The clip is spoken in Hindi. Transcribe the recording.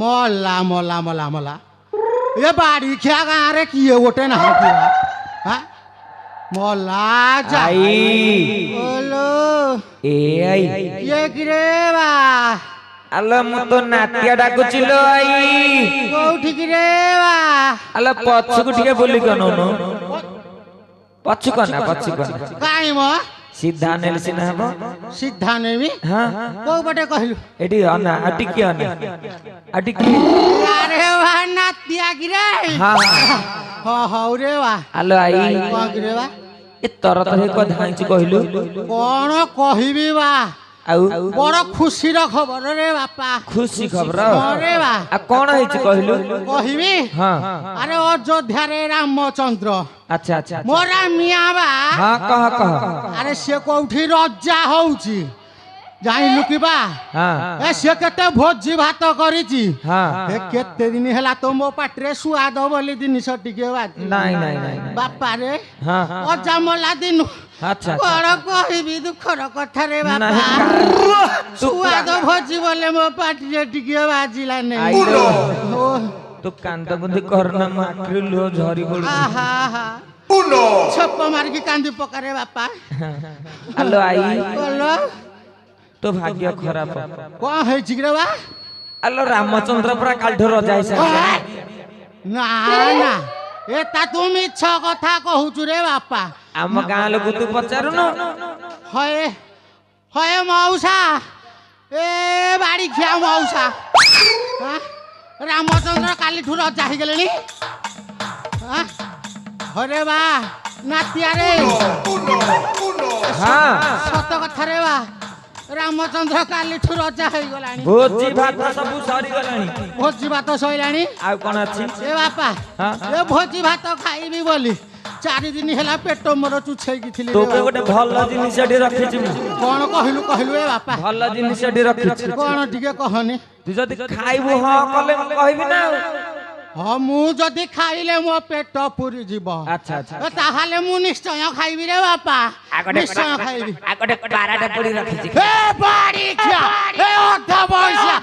मोला मोला मोला मोला ये बाड़ी क्या गाँव रे किए गोटे ना हाँ मोला आई बोलो ए आई ये गिरे बा अल्लाह मु तो नातिया डाकुचिलो आई कोठी गिरे बा अल्लाह पछु गुटिके बोली कनो नो पछु कना काई मो सीधा नेल सिना हबो सीधा नेमी हां को बटे कहलु एडी अना अटिकी अरे वाह नातिया गिरे हां हां रे वाह अल्लाह आई को गिरे बा ए तरत हे को धांची कहलु कोन कहिबी बा आउ बड़ खुशी र खबर रे बापा खुशी खबर अरे बा आ कोन हेछि कहलु कहिबी हां अरे अयोध्या रे रामचंद्र अच्छा अच्छा मोरा मिया बा हां कह अरे से कोठी रजा होउची जाई लुकिबा हां ए से केते भोजी भात करिची हां ए केते दिन हैला तो मो पाटरे सुआद बोली जिनिस टिके बा नहीं बापा रे हां अजा मला दिन अच्छा बड़ कहिबी दुखर कथा रे बापा सुआद भोजी बोले मो पाटरे टिके बाजिला नहीं तो कांद बुंदी करना माटरी लो झरी पड़ू आहा हा उनो छप्प मार के कांदी पकारे बापा हेलो आई बोलो तो भाग्य खराब को है जिगरवा हेलो रामचंद्र पूरा कालठो रजा हिसाब ना ना एता तुम इच्छा कथा कहूचु रे बापा आम गां लोक तू पचारु न हय हय मौसा ए बाड़ी खिया मौसा हां रामचंद्र काली ठुर रजा ही गेलेनी हां अरे बा नातिया रे हां सत कथा रे बा रामचंद्र काली ठुर रजा ही गलानी भोजी भात सब सरी गलानी भोजी भात सइलानी आ कोन अछि ए बापा हां ए भोजी भात खाइबी बोली 4 दिन हैला पेट मोर चुछै की थिली तो गोटे भल जिनिस एठी रखिछि कोन कहलु ए बापा भल जिनिस एठी रखिछि कोन टिके कहनी तू जदी खाइबो हां कले कहबी ना हाँ मु जदि खाइले मो पेट पूरी जीव अच्छा अच्छा ताहाले मु निश्चय खाइबी रे बापा निश्चय खाइबी आगटे 12टा पड़ी रखिछि ए बाड़ी खिया ए अधा पैसा